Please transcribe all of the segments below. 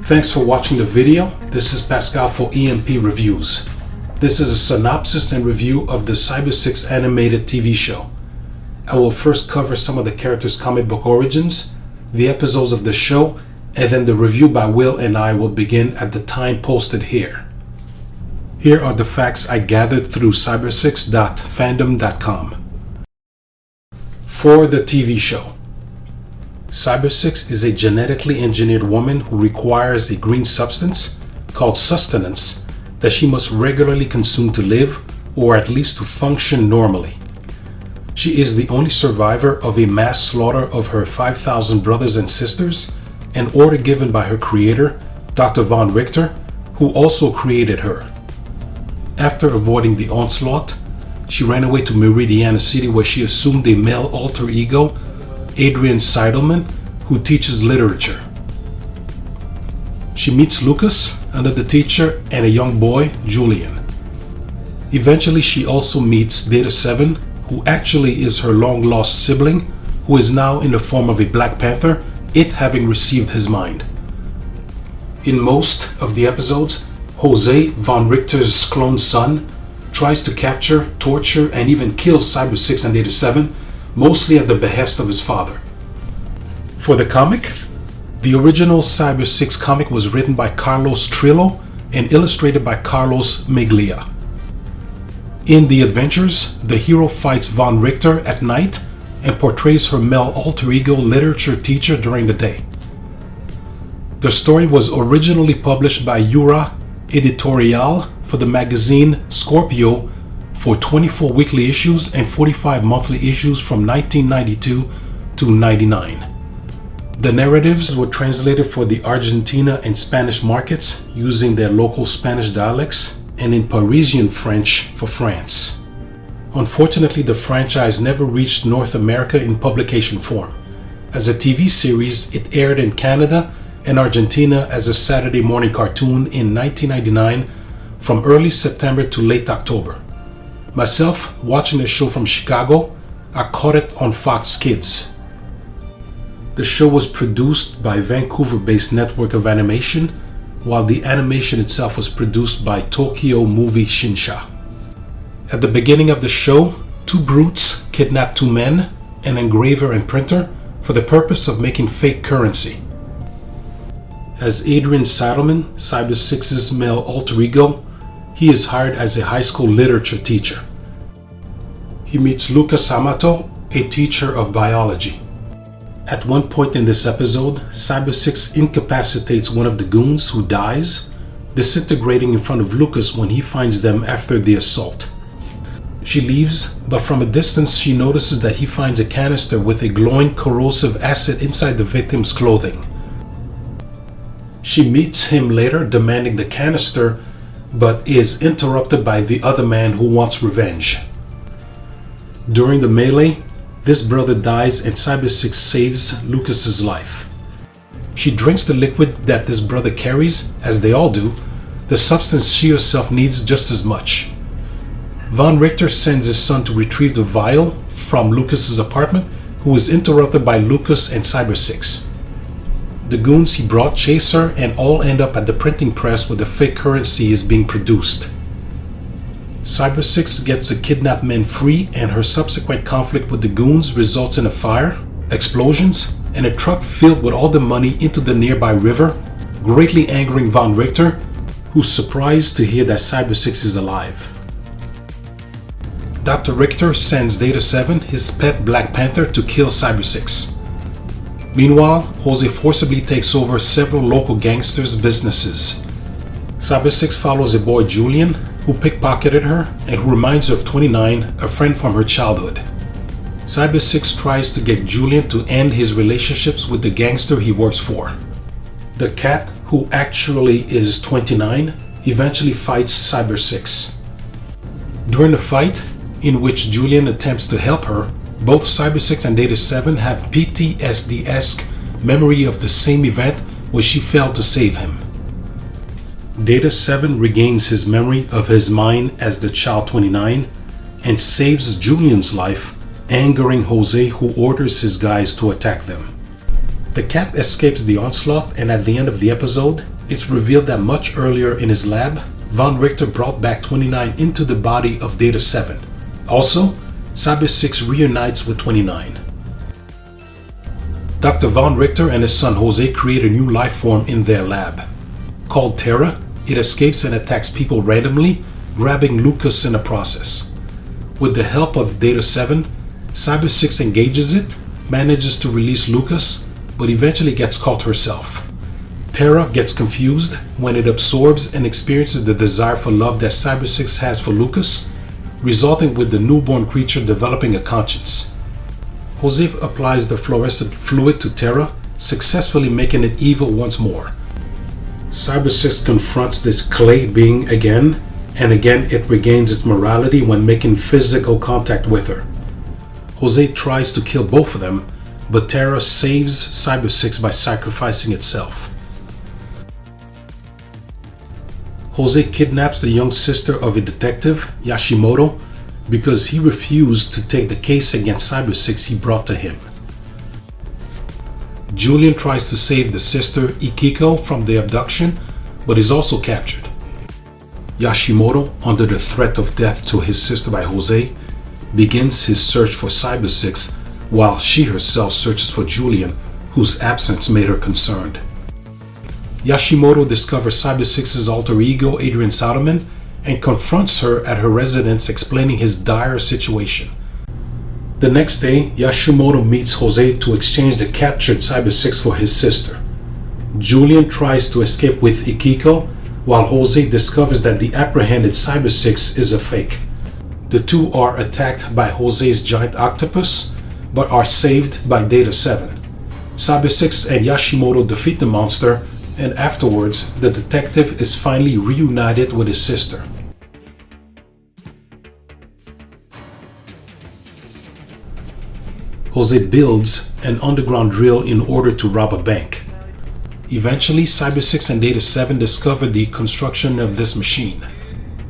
Thanks for watching the video. This is Pascal for EMP Reviews. This is a synopsis and review of the Cybersix animated TV show. I will first cover some of the characters' comic book origins, the episodes of the show, and then the review by Will and I will begin at the time posted here. Here are the facts I gathered through cybersix.fandom.com. For the TV show, Cybersix is a genetically engineered woman who requires a green substance called sustenance that she must regularly consume to live, or at least to function normally. She is the only survivor of a mass slaughter of her 5,000 brothers and sisters, an order given by her creator, Dr. Von Richter, who also created her. After avoiding the onslaught, she ran away to Meridiana City, where she assumed a male alter ego, Adrian Seidelman, who teaches literature. She meets Lucas, another teacher, and a young boy, Julian. Eventually, she also meets Data 7, who actually is her long-lost sibling, who is now in the form of a Black Panther, it having received his mind. In most of the episodes, Jose, Von Richter's clone son, tries to capture, torture, and even kill Cybersix and Data 7, mostly at the behest of his father. For the comic, the original Cybersix comic was written by Carlos Trillo and illustrated by Carlos Meglia. In the adventures, the hero fights Von Richter at night and portrays her male alter ego literature teacher during the day. The story was originally published by Yura Editorial for the magazine Scorpio for 24 weekly issues and 45 monthly issues from 1992 to 99. The narratives were translated for the Argentina and Spanish markets using their local Spanish dialects, and in Parisian French for France. Unfortunately, the franchise never reached North America in publication form. As a TV series, it aired in Canada and Argentina as a Saturday morning cartoon in 1999 from early September to late October. Myself, watching the show from Chicago, I caught it on Fox Kids. The show was produced by Vancouver-based Network of Animation, while the animation itself was produced by Tokyo Movie Shinsha. At the beginning of the show, two brutes kidnap two men, an engraver and printer, for the purpose of making fake currency. As Adrian Seidelman, Cybersix's male alter ego, he is hired as a high school literature teacher. He meets Lucas Amato, a teacher of biology. At one point in this episode, Cybersix incapacitates one of the goons who dies, disintegrating in front of Lucas when he finds them after the assault. She leaves, but from a distance she notices that he finds a canister with a glowing corrosive acid inside the victim's clothing. She meets him later demanding the canister, but is interrupted by the other man who wants revenge. During the melee, this brother dies and Cybersix saves Lucas's life. She drinks the liquid that this brother carries, as they all do, the substance she herself needs just as much. Von Richter sends his son to retrieve the vial from Lucas's apartment, who is interrupted by Lucas and Cybersix. The goons he brought chase her and all end up at the printing press where the fake currency is being produced. Cybersix gets the kidnapped men free, and her subsequent conflict with the goons results in a fire, explosions, and a truck filled with all the money into the nearby river, greatly angering Von Richter, who's surprised to hear that Cybersix is alive. Dr. Richter sends Data 7, his pet Black Panther, to kill Cybersix. Meanwhile, Jose forcibly takes over several local gangsters' businesses. Cybersix follows a boy, Julian, who pickpocketed her and who reminds her of 29, a friend from her childhood. Cybersix tries to get Julian to end his relationships with the gangster he works for. The cat, who actually is 29, eventually fights Cybersix. During the fight, in which Julian attempts to help her, both Cybersix and Data 7 have PTSD-esque memory of the same event where she failed to save him. Data 7 regains his memory of his mind as the Child 29 and saves Julian's life, angering Jose, who orders his guys to attack them. The cat escapes the onslaught, and at the end of the episode, it's revealed that much earlier in his lab, Von Richter brought back 29 into the body of Data 7. Also, Cybersix reunites with 29. Dr. Von Richter and his son Jose create a new life form in their lab. Called Terra, it escapes and attacks people randomly, grabbing Lucas in the process. With the help of Data 7, Cybersix engages it, manages to release Lucas, but eventually gets caught herself. Terra gets confused when it absorbs and experiences the desire for love that Cybersix has for Lucas, resulting with the newborn creature developing a conscience. Jose applies the fluorescent fluid to Terra, successfully making it evil once more. Cybersix confronts this clay being again, and again it regains its morality when making physical contact with her. Jose tries to kill both of them, but Terra saves Cybersix by sacrificing itself. Jose kidnaps the young sister of a detective, Yashimoto, because he refused to take the case against Cybersix he brought to him. Julian tries to save the sister Ikiko from the abduction, but is also captured. Yashimoto, under the threat of death to his sister by Jose, begins his search for Cybersix while she herself searches for Julian, whose absence made her concerned. Yashimoto discovers Cybersix's alter ego, Adrian Soderman, and confronts her at her residence, explaining his dire situation. The next day, Yashimoto meets Jose to exchange the captured Cybersix for his sister. Julian tries to escape with Ikiko, while Jose discovers that the apprehended Cybersix is a fake. The two are attacked by Jose's giant octopus, but are saved by Data 7. Cybersix and Yashimoto defeat the monster, and afterwards, the detective is finally reunited with his sister. Jose builds an underground drill in order to rob a bank. Eventually, Cybersix and Data 7 discover the construction of this machine.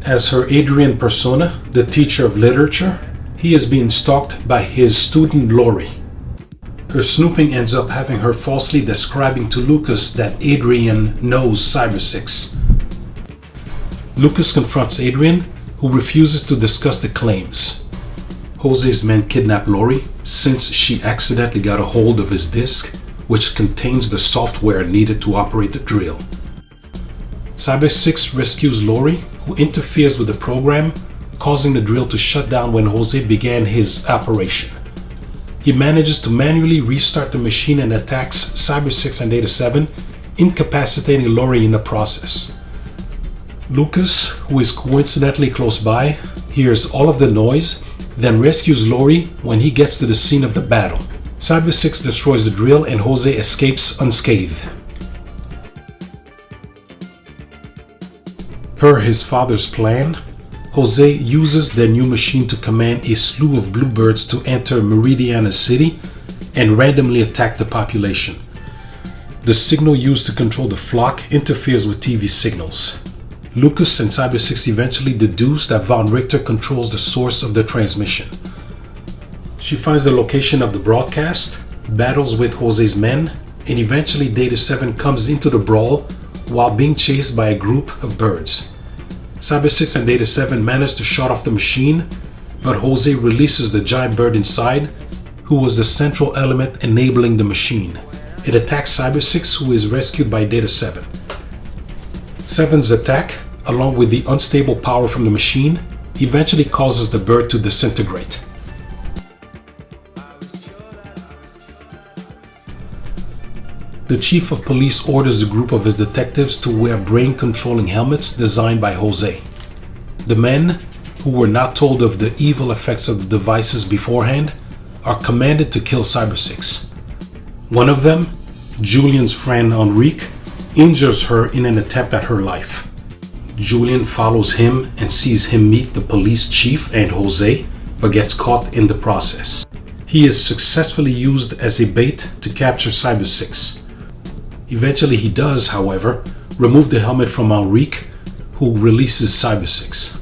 As her Adrian persona, the teacher of literature, he is being stalked by his student Lori. Her snooping ends up having her falsely describing to Lucas that Adrian knows Cybersix. Lucas confronts Adrian, who refuses to discuss the claims. Jose's men kidnap Lori since she accidentally got a hold of his disk, which contains the software needed to operate the drill. Cybersix rescues Lori, who interferes with the program, causing the drill to shut down when Jose began his operation. He manages to manually restart the machine and attacks Cybersix and Data 7, incapacitating Lori in the process. Lucas, who is coincidentally close by, hears all of the noise, then rescues Lori when he gets to the scene of the battle. Cybersix destroys the drill and Jose escapes unscathed. Per his father's plan, Jose uses their new machine to command a slew of bluebirds to enter Meridiana City and randomly attack the population. The signal used to control the flock interferes with TV signals. Lucas and Cybersix eventually deduce that Von Richter controls the source of the transmission. She finds the location of the broadcast, battles with Jose's men, and eventually Data 7 comes into the brawl while being chased by a group of birds. Cybersix and Data 7 manage to shut off the machine, but Jose releases the giant bird inside, who was the central element enabling the machine. It attacks Cybersix, who is rescued by Data 7. 7's attack, along with the unstable power from the machine, eventually causes the bird to disintegrate. The chief of police orders a group of his detectives to wear brain-controlling helmets designed by Jose. The men, who were not told of the evil effects of the devices beforehand, are commanded to kill Cybersix. One of them, Julian's friend Enrique, injures her in an attempt at her life. Julian follows him and sees him meet the police chief and Jose, but gets caught in the process. He is successfully used as a bait to capture Cybersix. Eventually he does, however, remove the helmet from Enrique, who releases Cybersix.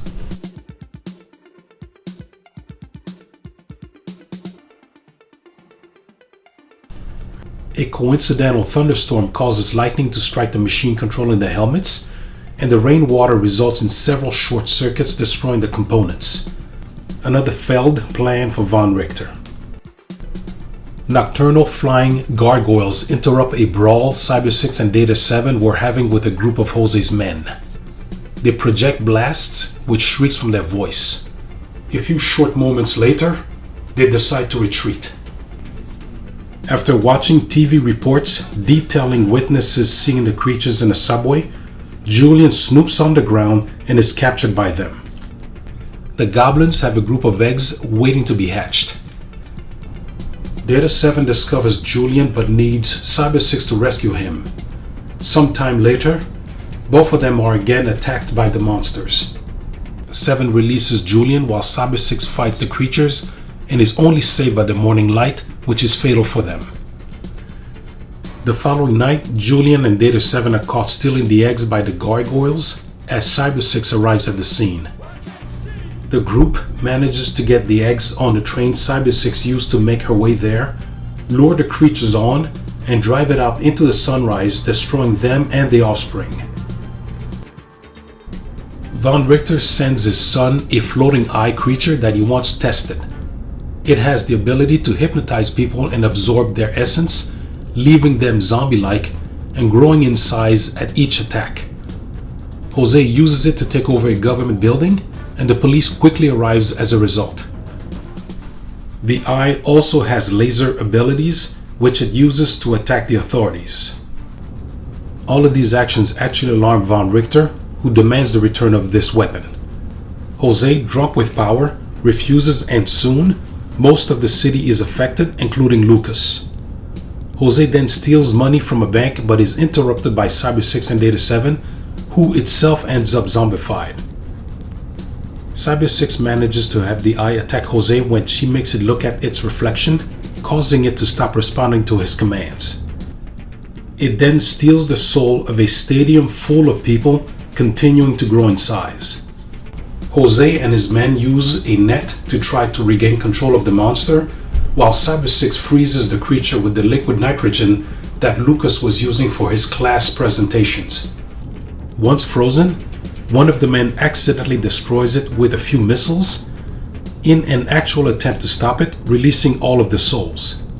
A coincidental thunderstorm causes lightning to strike the machine controlling the helmets, and the rainwater results in several short circuits destroying the components. Another failed plan for Von Richter. Nocturnal flying gargoyles interrupt a brawl Cybersix and Data 7 were having with a group of Jose's men. They project blasts with shrieks from their voice. A few short moments later, they decide to retreat. After watching TV reports detailing witnesses seeing the creatures in the subway, Julian snoops on the ground and is captured by them. The goblins have a group of eggs waiting to be hatched. Data 7 discovers Julian but needs Cybersix to rescue him. Sometime later, both of them are again attacked by the monsters. 7 releases Julian while Cybersix fights the creatures and is only saved by the morning light, which is fatal for them. The following night, Julian and Data 7 are caught stealing the eggs by the gargoyles as Cybersix arrives at the scene. The group manages to get the eggs on the train Cybersix used to make her way there, lure the creatures on, and drive it out into the sunrise, destroying them and the offspring. Von Richter sends his son a floating eye creature that he wants tested. It has the ability to hypnotize people and absorb their essence, leaving them zombie-like and growing in size at each attack. Jose uses it to take over a government building, and the police quickly arrives as a result. The eye also has laser abilities, which it uses to attack the authorities. All of these actions actually alarm Von Richter, who demands the return of this weapon. Jose, drunk with power, refuses, and soon, most of the city is affected, including Lucas. Jose then steals money from a bank but is interrupted by Cybersix and Data 7, who itself ends up zombified. Cybersix manages to have the eye attack Jose when she makes it look at its reflection, causing it to stop responding to his commands. It then steals the soul of a stadium full of people, continuing to grow in size. Jose and his men use a net to try to regain control of the monster, while Cybersix freezes the creature with the liquid nitrogen that Lucas was using for his class presentations. Once frozen, one of the men accidentally destroys it with a few missiles in an actual attempt to stop it, releasing all of the souls.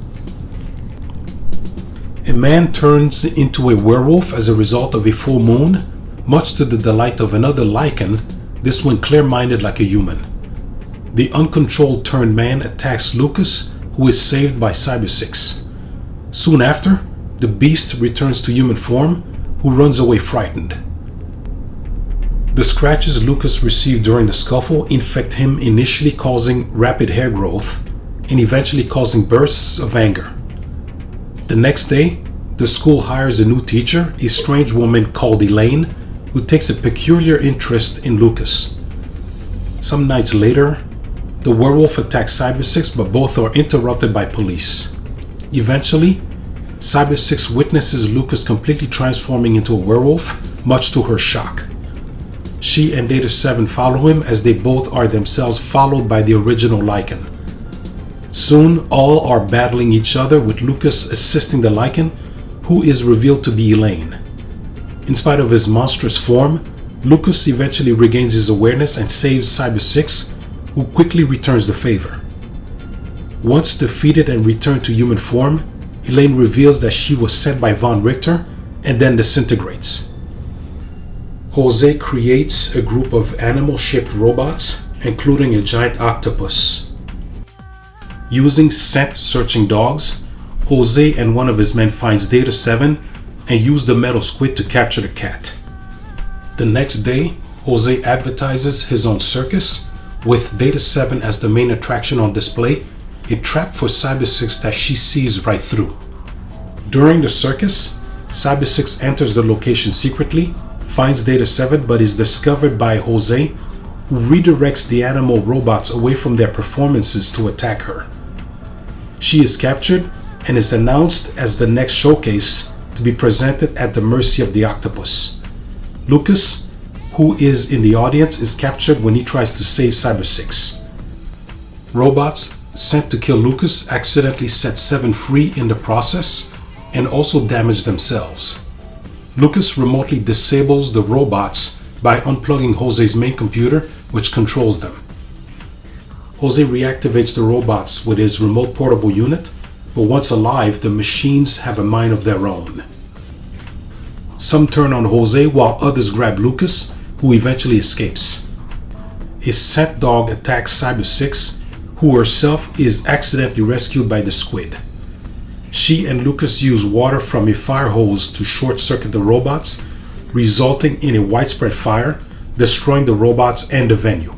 A man turns into a werewolf as a result of a full moon, much to the delight of another Lycan, this one clear-minded like a human. The uncontrolled turned man attacks Lucas, who is saved by Cybersix. Soon after, the beast returns to human form, who runs away frightened. The scratches Lucas received during the scuffle infect him, initially causing rapid hair growth and eventually causing bursts of anger. The next day, the school hires a new teacher, a strange woman called Elaine, who takes a peculiar interest in Lucas. Some nights later, the werewolf attacks Cybersix, but both are interrupted by police. Eventually, Cybersix witnesses Lucas completely transforming into a werewolf, much to her shock. She and Data 7 follow him as they both are themselves followed by the original Lycan. Soon, all are battling each other, with Lucas assisting the Lycan, who is revealed to be Elaine. In spite of his monstrous form, Lucas eventually regains his awareness and saves Cybersix, who quickly returns the favor. Once defeated and returned to human form, Elaine reveals that she was sent by Von Richter and then disintegrates. Jose creates a group of animal-shaped robots, including a giant octopus. Using scent-searching dogs, Jose and one of his men finds Data 7 and use the metal squid to capture the cat. The next day, Jose advertises his own circus, with Data 7 as the main attraction on display, a trap for Cybersix that she sees right through. During the circus, Cybersix enters the location secretly, finds Data 7 but is discovered by Jose, who redirects the animal robots away from their performances to attack her. She is captured and is announced as the next showcase to be presented at the mercy of the octopus. Lucas, who is in the audience, is captured when he tries to save Cybersix. Robots sent to kill Lucas accidentally set 7 free in the process and also damage themselves. Lucas remotely disables the robots by unplugging Jose's main computer, which controls them. Jose reactivates the robots with his remote portable unit, but once alive, the machines have a mind of their own. Some turn on Jose while others grab Lucas, who eventually escapes. His scent dog attacks Cybersix, who herself is accidentally rescued by the squid. She and Lucas use water from a fire hose to short-circuit the robots, resulting in a widespread fire, destroying the robots and the venue.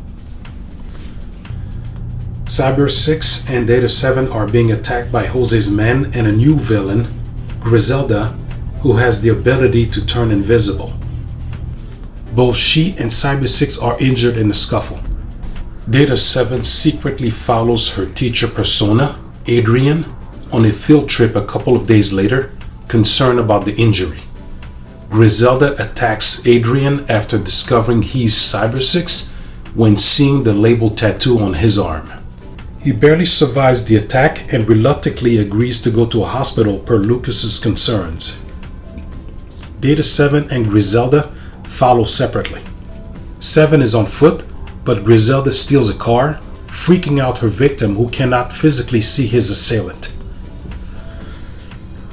Cybersix and Data 7 are being attacked by Jose's men and a new villain, Griselda, who has the ability to turn invisible. Both she and Cybersix are injured in the scuffle. Data 7 secretly follows her teacher persona, Adrian, on a field trip a couple of days later, concerned about the injury. Griselda attacks Adrian after discovering he's Cybersix when seeing the label tattoo on his arm. He barely survives the attack and reluctantly agrees to go to a hospital per Lucas's concerns. Data 7 and Griselda follow separately. 7 is on foot, but Griselda steals a car, freaking out her victim who cannot physically see his assailant.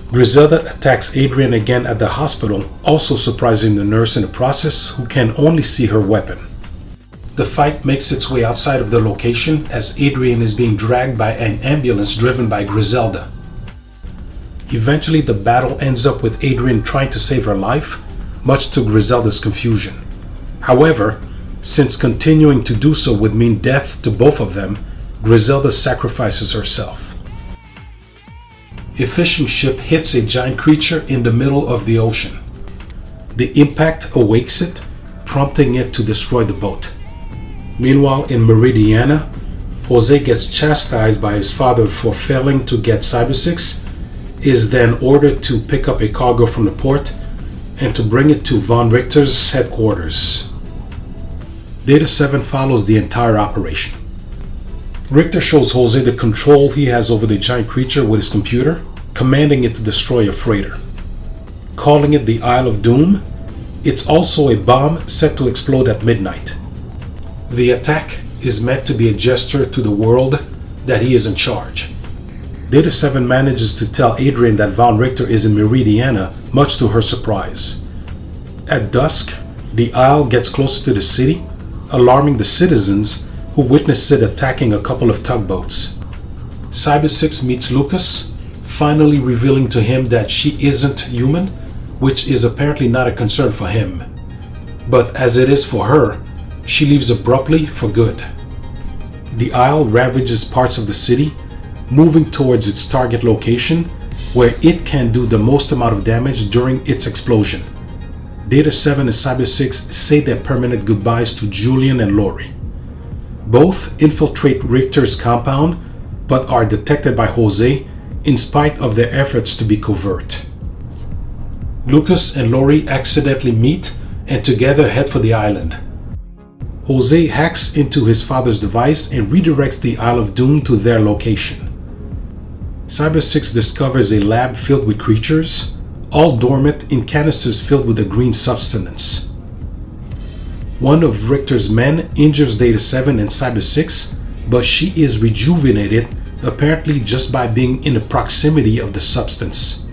Griselda attacks Adrian again at the hospital, also surprising the nurse in the process, who can only see her weapon. The fight makes its way outside of the location as Adrian is being dragged by an ambulance driven by Griselda. Eventually, the battle ends up with Adrian trying to save her life, much to Griselda's confusion. However, since continuing to do so would mean death to both of them, Griselda sacrifices herself. A fishing ship hits a giant creature in the middle of the ocean. The impact awakes it, prompting it to destroy the boat. Meanwhile, in Meridiana, Jose gets chastised by his father for failing to get Cybersix, is then ordered to pick up a cargo from the port and to bring it to Von Richter's headquarters. Data 7 follows the entire operation. Richter shows Jose the control he has over the giant creature with his computer, commanding it to destroy a freighter. Calling it the Isle of Doom, it's also a bomb set to explode at midnight. The attack is meant to be a gesture to the world that he is in charge. Data 7 manages to tell Adrian that Von Richter is in Meridiana, much to her surprise. At dusk, the Isle gets closer to the city, alarming the citizens who witnessed it attacking a couple of tugboats. Cybersix meets Lucas, finally revealing to him that she isn't human, which is apparently not a concern for him. But as it is for her, she leaves abruptly for good. The Isle ravages parts of the city, moving towards its target location, where it can do the most amount of damage during its explosion. Data 7 and Cybersix say their permanent goodbyes to Julian and Lori. Both infiltrate Richter's compound, but are detected by Jose in spite of their efforts to be covert. Lucas and Lori accidentally meet and together head for the island. Jose hacks into his father's device and redirects the Isle of Doom to their location. Cybersix discovers a lab filled with creatures, all dormant in canisters filled with a green substance. One of Richter's men injures Data 7 and Cybersix, but she is rejuvenated, apparently just by being in the proximity of the substance.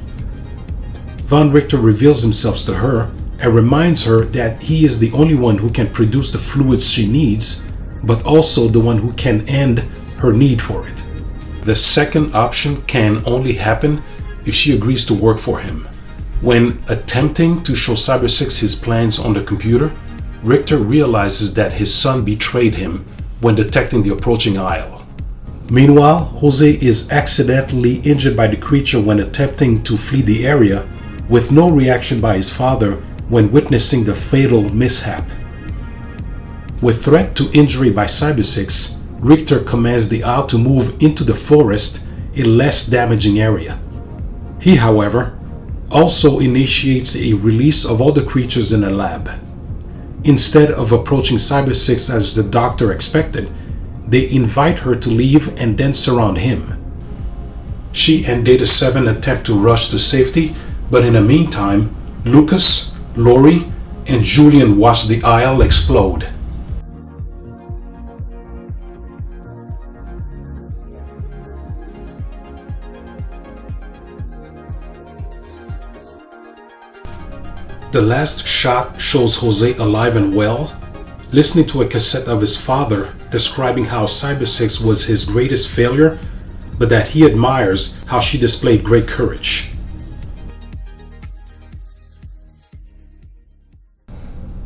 Von Richter reveals himself to her and reminds her that he is the only one who can produce the fluids she needs, but also the one who can end her need for it. The second option can only happen if she agrees to work for him. When attempting to show Cybersix his plans on the computer, Richter realizes that his son betrayed him when detecting the approaching Isle. Meanwhile, Jose is accidentally injured by the creature when attempting to flee the area, with no reaction by his father when witnessing the fatal mishap. With threat to injury by Cybersix, Richter commands the Isle to move into the forest, a less damaging area. He, however, also initiates a release of all the creatures in the lab. Instead of approaching Cybersix as the Doctor expected, they invite her to leave and then surround him. She and Data 7 attempt to rush to safety, but in the meantime, Lucas, Lori, and Julian watch the aisle explode. The last shot shows Jose alive and well, listening to a cassette of his father describing how Cybersix was his greatest failure, but that he admires how she displayed great courage.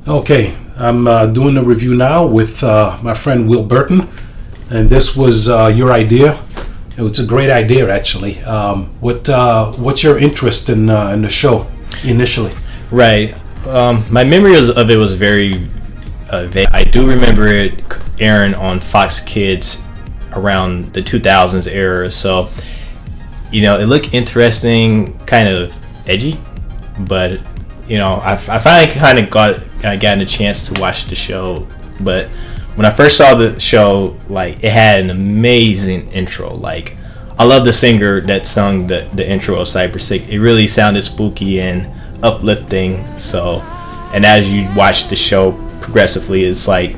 Okay, I'm doing a review now with my friend Will Burton, and this was your idea. It's a great idea, actually. What's your interest in the show initially? Right. My memory of it was very vague. I do remember it airing on Fox Kids around the 2000s era. So, it looked interesting, kind of edgy, but I finally kind of gotten a chance to watch the show. But when I first saw the show, like, it had an amazing intro. Like, I love the singer that sung the intro of Cybersix. It really sounded spooky and uplifting. So, and as you watch the show progressively, it's like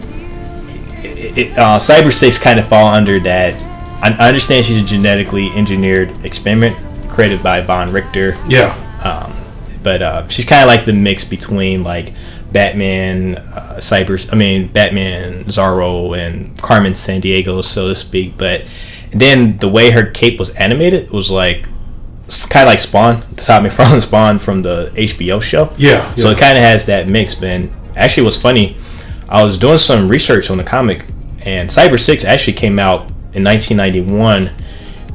Cybersix kind of fall under that. I understand she's a genetically engineered experiment created by Von Richter. Yeah. But she's kind of like the mix between like Batman, Batman, Zorro, and Carmen Sandiego, so to speak. But then the way her cape was animated was like, it's kind of like Spawn, Todd McFarlane's Spawn from the HBO show. Yeah. So it kind of has that mix. But actually, what's funny, I was doing some research on the comic, and Cybersix actually came out in 1991,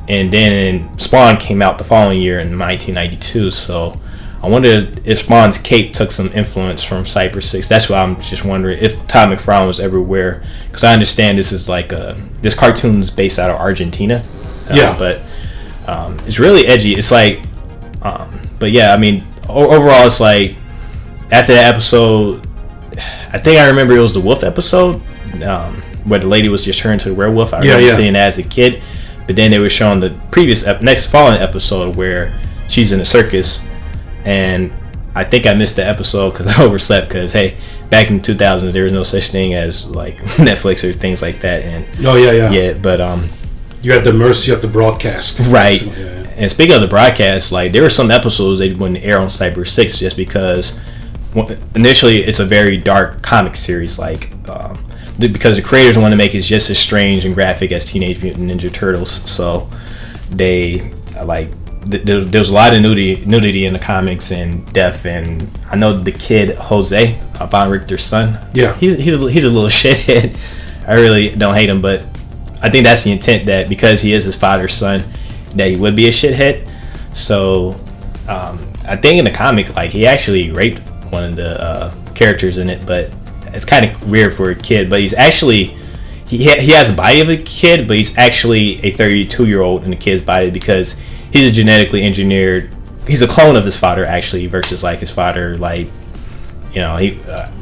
and then Spawn came out the following year in 1992. So I wondered if Spawn's cape took some influence from Cybersix. That's why I'm just wondering if Todd McFarlane was everywhere, because I understand this is like this cartoon's based out of Argentina. Yeah. But it's really edgy. It's like, but yeah, I mean, overall, it's like after that episode, I think I remember it was the wolf episode, where the lady was just turned to a werewolf. I remember seeing that as a kid, but then they were showing the previous next following episode where she's in a circus, and I think I missed the episode because I overslept. Because hey, back in 2000, there was no such thing as like Netflix or things like that. And but you had the mercy of the broadcast, right? So, yeah. And speaking of the broadcast, like there were some episodes they wouldn't air on Cybersix just because initially it's a very dark comic series, like because the creators want to make it just as strange and graphic as Teenage Mutant Ninja Turtles. So they there's a lot of nudity in the comics and death. And I know the kid Jose, Von Richter's son. Yeah, he's a little shithead. I really don't hate him, but I think that's the intent, that because he is his father's son, that he would be a shithead. So I think in the comic, like, he actually raped one of the characters in it, but it's kind of weird for a kid. But he's actually he has a body of a kid, but he's actually a 32-year-old in the kid's body, because he's a genetically engineered. He's a clone of his father, actually, versus like his father, like, he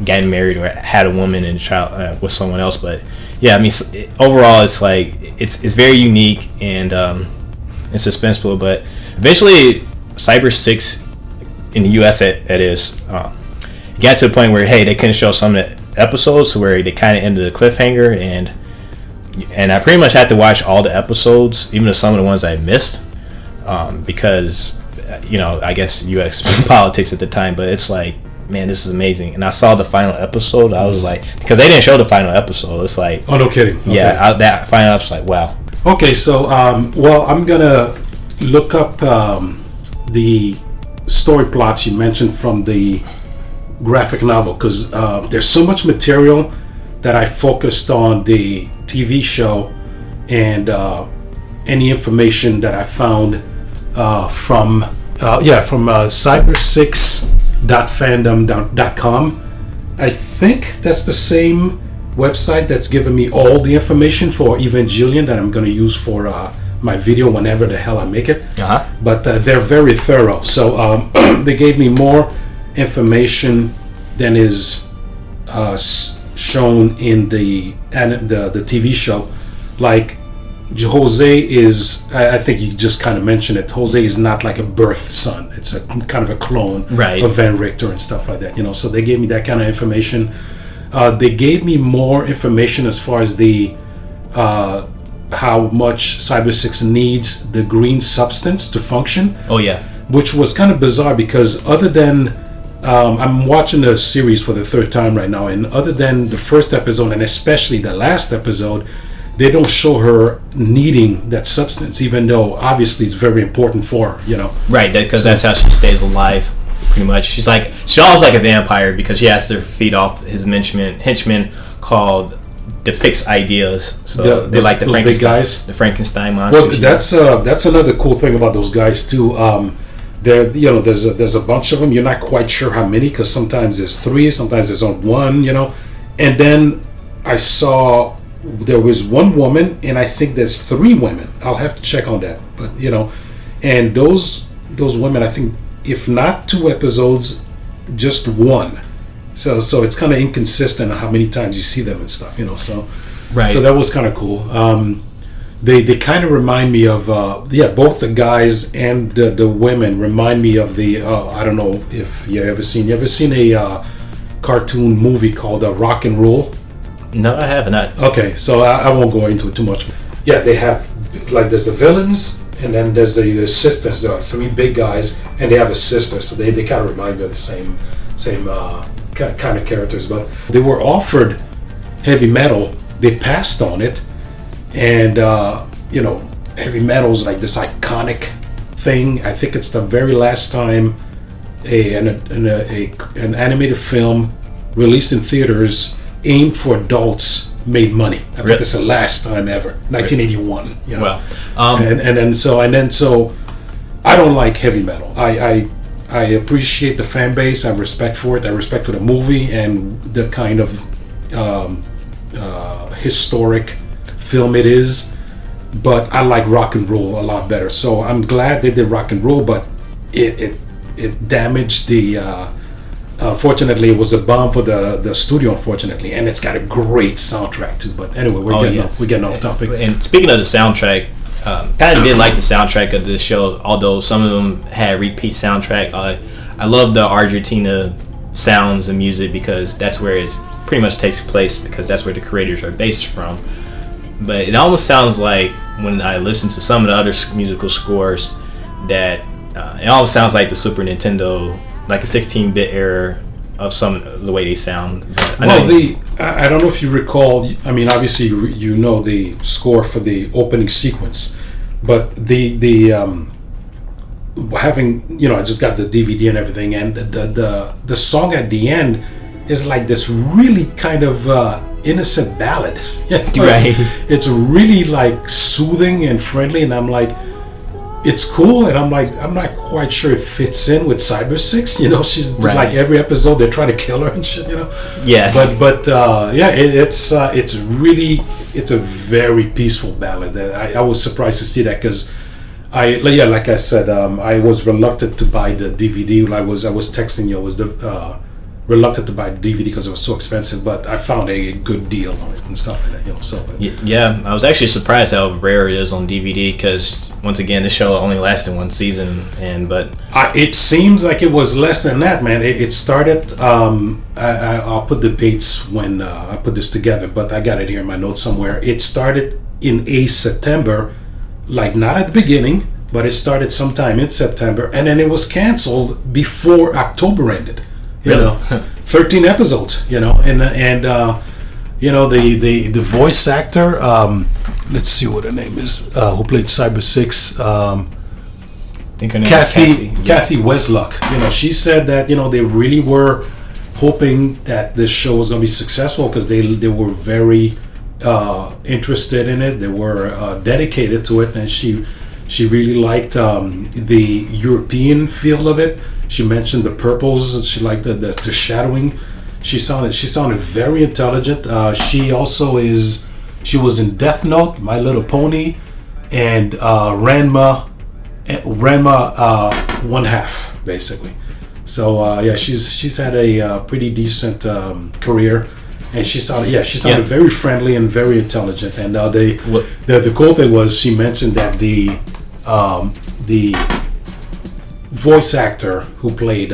got married or had a woman and a child with someone else. But yeah, I mean, overall, it's like it's very unique and it's suspenseful. But eventually, Cybersix in the U.S. that is got to the point where, hey, they couldn't show some of the episodes, where they kind of ended the cliffhanger, and I pretty much had to watch all the episodes, even some of the ones I missed, because I guess U.S. politics at the time. But it's like, man, this is amazing. And I saw the final episode. I was like, because they didn't show the final episode. It's like, oh, no kidding. Okay. Yeah, that final episode, like, wow. Okay, so well, I'm gonna look up the story plots you mentioned from the graphic novel, because there's so much material that I focused on the TV show, and any information that I found from cybersix.fandom.com. I think that's the same website that's given me all the information for Evangelion that I'm going to use for my video whenever the hell I make it. But they're very thorough. So they gave me more information than is shown in the TV show. Like Jose is, I think you just kind of mentioned it. Jose is not like a birth son. It's a kind of a clone of Van Richter and stuff like that. So they gave me that kind of information. They gave me more information as far as the how much Cybersix needs the green substance to function. Oh yeah. Which was kind of bizarre because other than I'm watching the series for the third time right now, and other than the first episode and especially the last episode, they don't show her needing that substance, even though obviously it's very important for her, Right, because that's how she stays alive, pretty much. She's always like a vampire because she has to feed off his henchmen called the fixed ideas. So they like the Frankenstein guys, the Frankenstein monsters. Well, that's another cool thing about those guys too. There's a bunch of them. You're not quite sure how many because sometimes there's 3, sometimes there's only 1. And then I saw there was 1 woman, and I think there's 3 women. I'll have to check on that. But and those women, I think if not 2 episodes, just 1. So it's kind of inconsistent on how many times you see them and stuff, So right. So that was kind of cool. They kind of remind me of both the guys and the women remind me of the I don't know if you ever seen a cartoon movie called Rock and Roll. No, I have not. Okay, so I won't go into it too much. Yeah, they have there's the villains, and then there's the sisters. There are 3 big guys, and they have a sister, so they kind of remind me of the same kind of characters. But they were offered heavy metal, they passed on it, and heavy metal is like this iconic thing. I think it's the very last time an animated film released in theaters aimed for adults made money. I think it's the last time ever, 1981. Well, and then so I don't like heavy metal. I appreciate the fan base. I have respect for it. I respect for the movie and the kind of historic film it is. But I like rock and roll a lot better. So I'm glad they did rock and roll, but it damaged the. Unfortunately, it was a bomb for the studio. Unfortunately, and it's got a great soundtrack too. But anyway, we're getting off topic. And speaking of the soundtrack, kind of did like the soundtrack of this show, although some of them had repeat soundtrack. I love the Argentina sounds and music because that's where it pretty much takes place because that's where the creators are based from. But it almost sounds like when I listen to some of the other musical scores that it almost sounds like the Super Nintendo, like a 16-bit era of some of the way they sound. I don't know if you recall. I mean, obviously you know the score for the opening sequence, but the having I just got the DVD and everything, and the song at the end is like this really kind of innocent ballad. Right. It's really like soothing and friendly, and I'm like, it's cool, and I'm not quite sure it fits in with Cybersix. She's like every episode they're trying to kill her and shit. Yeah. But it's really a very peaceful ballad. I was surprised to see that because like I said, I was reluctant to buy the DVD. I was texting you. I was reluctant to buy the DVD because it was so expensive, but I found a good deal on it and stuff like that. Yeah, I was actually surprised how rare it is on DVD because once again, the show only lasted 1 season, but it seems like it was less than that, man. It started. I'll put the dates when I put this together, but I got it here in my notes somewhere. It started in September, like not at the beginning, but it started sometime in September, and then it was canceled before October ended. 13 episodes, and the voice actor, let's see what her name is, who played Cybersix, Kathy Wesluck. She said that they really were hoping that this show was going to be successful because they were very interested in it. They were dedicated to it, and she really liked the European feel of it. She mentioned the purples. She liked the shadowing. She sounded very intelligent. She was in Death Note, My Little Pony, and Ranma 1/2 basically. So yeah, she's had a pretty decent career, and she sounded very friendly and very intelligent. And the cool thing was she mentioned that the voice actor who played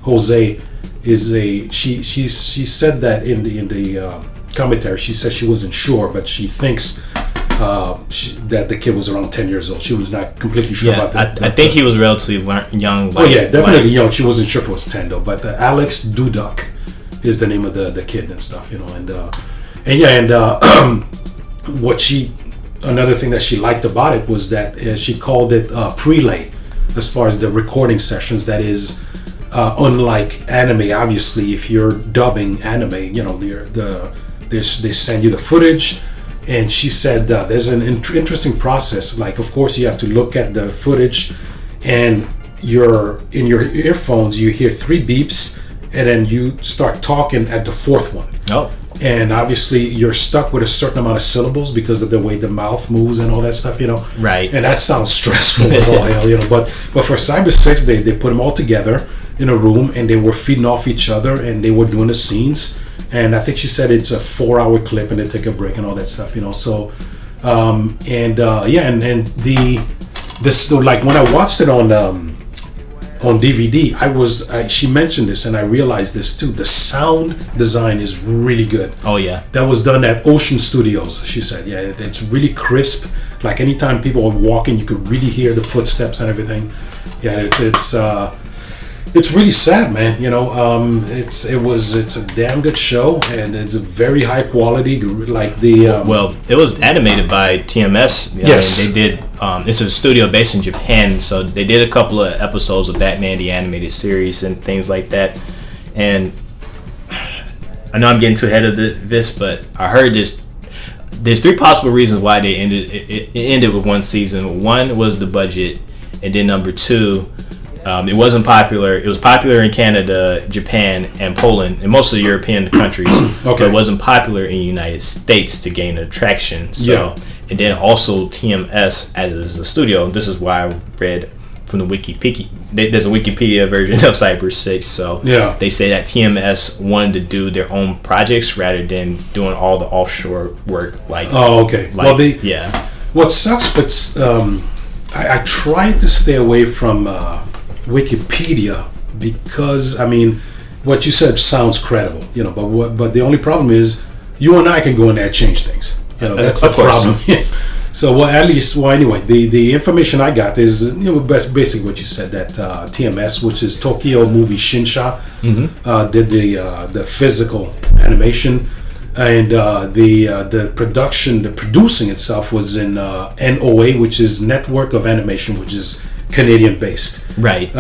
Jose is she said that in the commentary. She said she wasn't sure, but she thinks that the kid was around 10 years old. She was not completely sure about that. I think he was relatively young. Definitely young. She wasn't sure if it was 10 though. But Alex Duduk is the name of the kid and stuff, another thing that she liked about it was that she called it prelay, as far as the recording sessions. That is, unlike anime, obviously, if you're dubbing anime, they send you the footage. And she said there's an interesting process. Like, of course, you have to look at the footage, and in your earphones, you hear 3 beeps, and then you start talking at the 4th one. Oh. And obviously, you're stuck with a certain amount of syllables because of the way the mouth moves and all that stuff, Right. And that sounds stressful as all hell, But for Cybersix, they put them all together in a room, and they were feeding off each other, and they were doing the scenes. And I think she said it's a 4-hour clip, and they take a break and all that stuff, So, and this like when I watched it on DVD, she mentioned this, and I realized this too. The sound design is really good. Oh yeah, that was done at Ocean Studios. She said, yeah, it's really crisp. Like anytime people are walking, you could really hear the footsteps and everything. Yeah, it's really sad, man. It's a damn good show, and it's a very high quality. Like it was animated by TMS. Yes, they did. It's a studio based in Japan, so they did a couple of episodes of Batman the Animated Series and things like that. And I know I'm getting too ahead of this, but I heard this. There's 3 possible reasons why they ended. It ended with 1 season. 1 was the budget, and then number 2. It wasn't popular. It was popular in Canada, Japan, and Poland, and most of the European countries. Okay. But it wasn't popular in the United States to gain attraction. So, and then also TMS as a studio. This is why I read from the Wikipedia. There's a Wikipedia version of Cybersix. So they say that TMS wanted to do their own projects rather than doing all the offshore work. What sucks, but I tried to stay away from Wikipedia because what you said sounds credible, but the only problem is you and I can go in there and change things. That's the problem. So anyway, the information I got is basically what you said, that TMS, which is Tokyo Movie Shinsha, did the physical animation, and the producing itself was in NOA, which is Network of Animation, which is Canadian based. Right.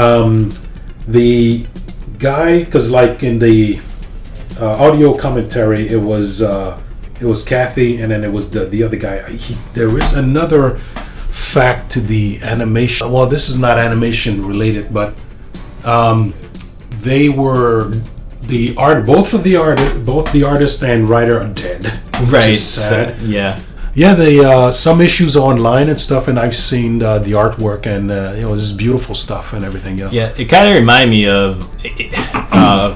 The guy, because like in the audio commentary, it was Kathy, and then it was the other guy. There is another fact to the animation. Well, this is not animation related, but they were both the artist and writer are dead. Right. Which is sad. Yeah, they some issues online and stuff, and I've seen the artwork, and this is beautiful stuff and everything. Yeah, it kind of reminded me of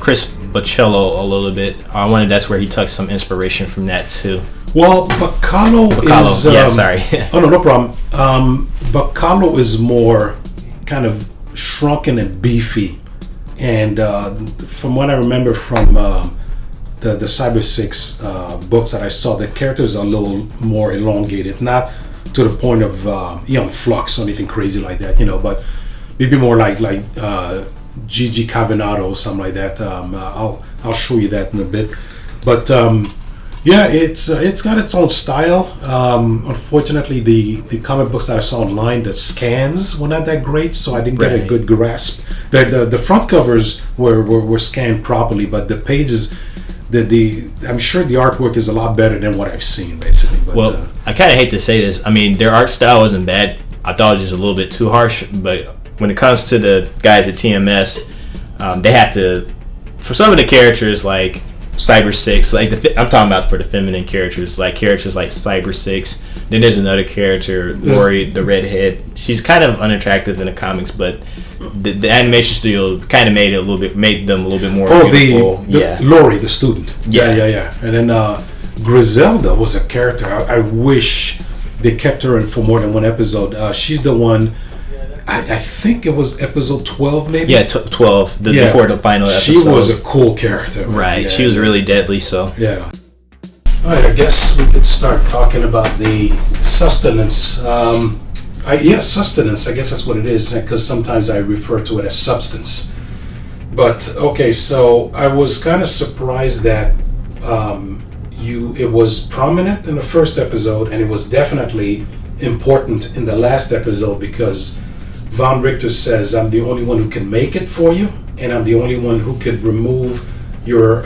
Chris Bocello a little bit. I wonder that's where he took some inspiration from that too. Well, Bacalo is sorry. Oh no problem. Bacalo is more kind of shrunken and beefy, and from what I remember from the Cybersix books that I saw, the characters are a little more elongated, not to the point of Young Flux or anything crazy like that, but maybe more like Gigi Cavinato or something like that. I'll show you that in a bit, but it's got its own style. Unfortunately, the comic books that I saw online, the scans were not that great, so I didn't get a good grasp. The front covers were scanned properly, but the pages. I'm sure the artwork is a lot better than what I've seen, basically. But, I kind of hate to say this. I mean, their art style isn't bad. I thought it was just a little bit too harsh. But when it comes to the guys at TMS, they have to, for some of the characters like Cybersix, I'm talking about for the feminine characters like Cybersix. Then there's another character, Lori, the redhead. She's kind of unattractive in the comics, but the animation studio kind of made them a little bit more Oh, beautiful. the Lori, the student. Yeah. Yeah. And then Griselda was a character. I wish they kept her in for more than one episode. She's the one. I think it was episode 12, maybe. Yeah, 12. Before the final episode. She was a cool character. Right. Yeah, she was really deadly. So. Yeah. All right. I guess we could start talking about the sustenance. Sustenance. I guess that's what it is, because sometimes I refer to it as substance. But okay, so I was kind of surprised that it was prominent in the first episode, and it was definitely important in the last episode, because Von Richter says, "I'm the only one who can make it for you, and I'm the only one who could remove your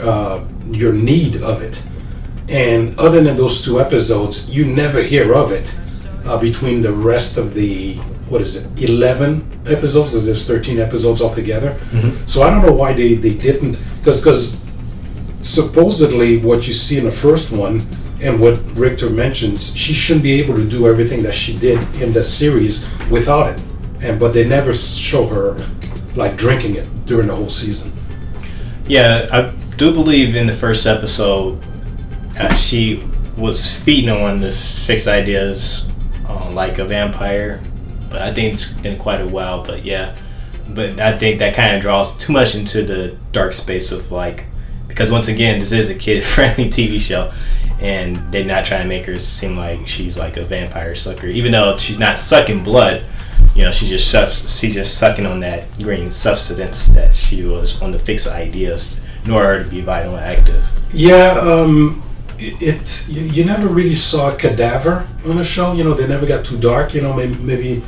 need of it." And other than those 2 episodes, you never hear of it between the rest of the 11 episodes, because there's 13 episodes altogether. Mm-hmm. So I don't know why they didn't, because supposedly what you see in the first one and what Richter mentions, she shouldn't be able to do everything that she did in the series without it, but they never show her like drinking it during the whole season. Yeah, I do believe in the first episode she was feeding on the fixed ideas like a vampire, but I think it's been quite a while. But I think that kind of draws too much into the dark space of because once again, this is a kid-friendly TV show, and they're not trying to make her seem like she's like a vampire sucker, even though she's not sucking blood. She's just sucking on that green substance that she was on the fixed ideas in order to be vital and active. Yeah, you never really saw a cadaver on the show. They never got too dark. Maybe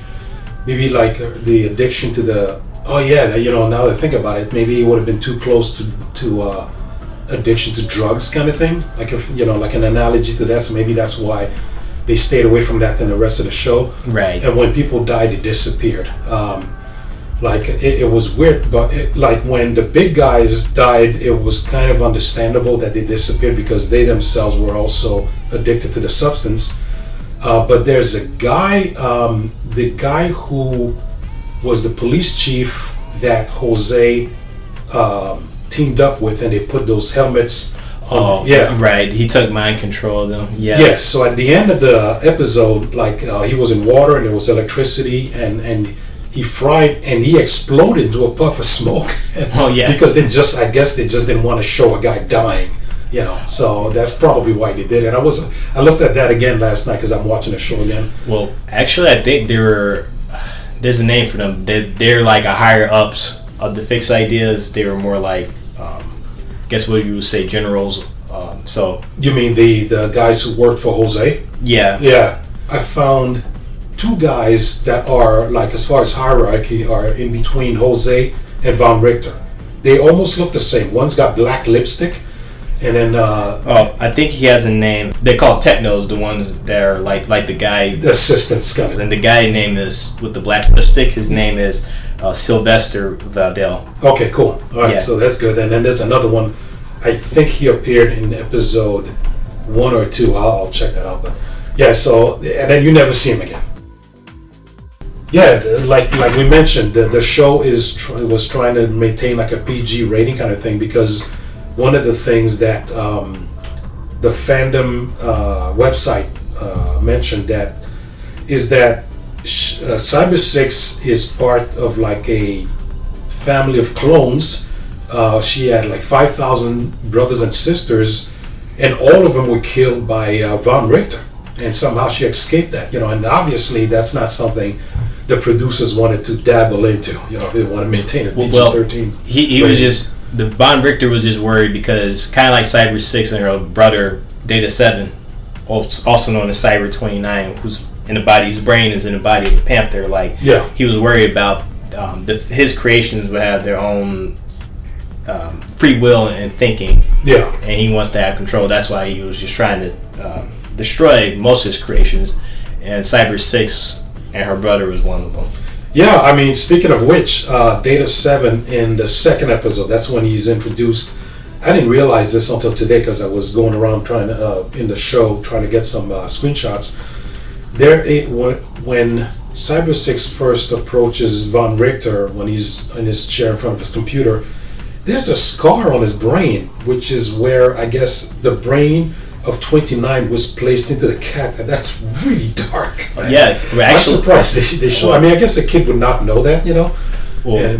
like the addiction to the. Oh yeah, now that I think about it, maybe it would have been too close to addiction to drugs kind of thing. Like like an analogy to that. So maybe that's why they stayed away from that in the rest of the show. Right. And when people died, it disappeared. It was weird, but when the big guys died, it was kind of understandable that they disappeared, because they themselves were also addicted to the substance. But there's a guy, the guy who was the police chief that Jose teamed up with, and they put those helmets on. Oh, yeah. Right. He took mind control of them. Yeah. Yes. So at the end of the episode, he was in water and there was electricity, and he fried and he exploded into a puff of smoke. Oh yeah. Because I guess they just didn't want to show a guy dying. So that's probably why they did it. I looked at that again last night because I'm watching the show again. Well, actually, I think there's a name for them. They're like a higher ups of the fixed ideas. They were more like, guess what you would say, generals. So you mean the guys who worked for Jose? Yeah. Yeah. I found 2 guys that are, as far as hierarchy, are in between Jose and Von Richter. They almost look the same. One's got black lipstick, and then I think he has a name. They're called technos, the ones that are like the guy, the assistants kind of. And the guy name is with the black lipstick. His name is Sylvester Valdel. Okay, cool. All right, yeah. So that's good. And then there's another one. I think he appeared in episode 1 or 2. I'll check that out. But yeah, so and then you never see him again. Yeah, like we mentioned, the show was trying to maintain like a PG rating kind of thing, because one of the things that the fandom website mentioned is that Cybersix is part of like a family of clones. She had like 5,000 brothers and sisters, and all of them were killed by Von Richter, and somehow she escaped that. And obviously that's not something the producers wanted to dabble into. They want to maintain a PG-13. He was just, the Von Richter was just worried because kind of like Cybersix and her brother Data 7, also known as Cyber 29, who's in the body, whose brain is in the body of the Panther. He was worried about his creations would have their own free will and thinking. Yeah, and he wants to have control. That's why he was just trying to destroy most of his creations. And Cybersix and her brother was one of them. Yeah, I mean, speaking of which, Data 7 in the second episode, that's when he's introduced. I didn't realize this until today because I was going around trying to, in the show, trying to get some screenshots. When Cybersix first approaches Von Richter when he's in his chair in front of his computer, there's a scar on his brain, which is where I guess the brain of 29 was placed into the cat, and that's really dark. Man. Yeah, I'm surprised they show. I mean, I guess a kid would not know that,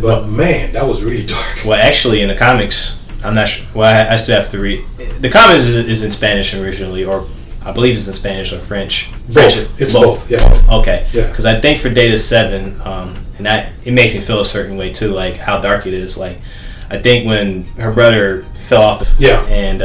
but man, that was really dark. Well, actually, in the comics, I'm not sure. Well, I still have to read. The comics is in Spanish originally, or I believe it's in Spanish or French. Both. It's both. Yeah. Okay. Yeah. Because I think for Data 7, and that it makes me feel a certain way too, like how dark it is. Like, I think when her brother fell off the and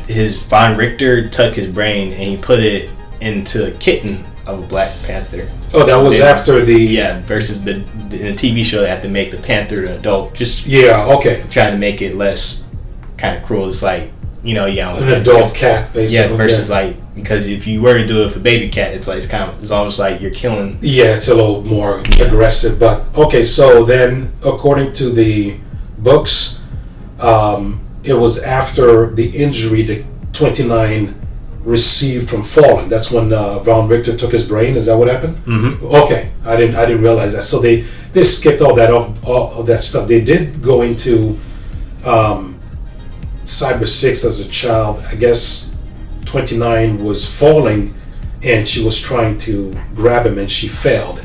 his Von Richter took his brain and he put it into a kitten of a Black Panther. Oh, that was after the versus in the TV show they have to make the Panther an adult. Just trying to make it less kind of cruel. It's like an adult cat, basically. Yeah, versus like, because if you were to do it for baby cat, it's like it's almost like you're killing. Yeah, it's a little more aggressive. But okay, so then according to the books, it was after the injury that 29 received from falling. That's when Von Richter took his brain. Is that what happened? Mm-hmm. Okay, I didn't realize that. So they skipped all that stuff. They did go into Cybersix as a child. I guess 29 was falling, and she was trying to grab him, and she failed.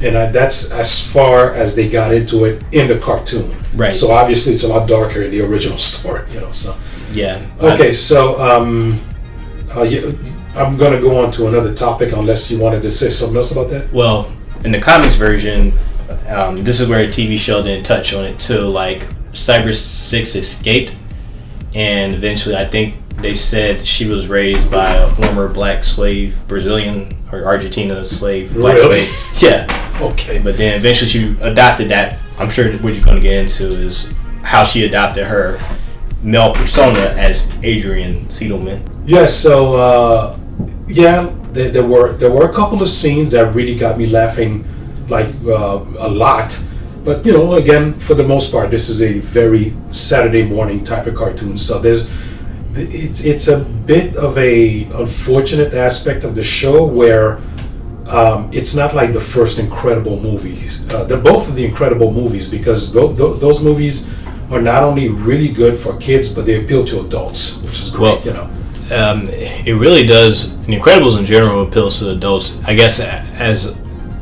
And that's as far as they got into it in the cartoon. Right. So obviously it's a lot darker in the original story. So. Yeah. Okay. So I'm going to go on to another topic unless you wanted to say something else about that. Well, in the comics version, this is where the TV show didn't touch on it too. Like, Cybersix escaped, and eventually I think they said she was raised by a former black slave, Brazilian or Argentina slave. Black really? Slave. Yeah. Okay. But then eventually she adopted that. I'm sure what you're going to get into is how she adopted her male persona as Adrian Siedelman. Yeah, so there were a couple of scenes that really got me laughing, like a lot. But again, for the most part, this is a very Saturday morning type of cartoon. So it's a bit of a unfortunate aspect of the show where it's not like the first Incredible movies. They're both of the Incredible movies, because those movies are not only really good for kids, but they appeal to adults, which is great. It really does. The Incredibles in general appeals to adults. I guess as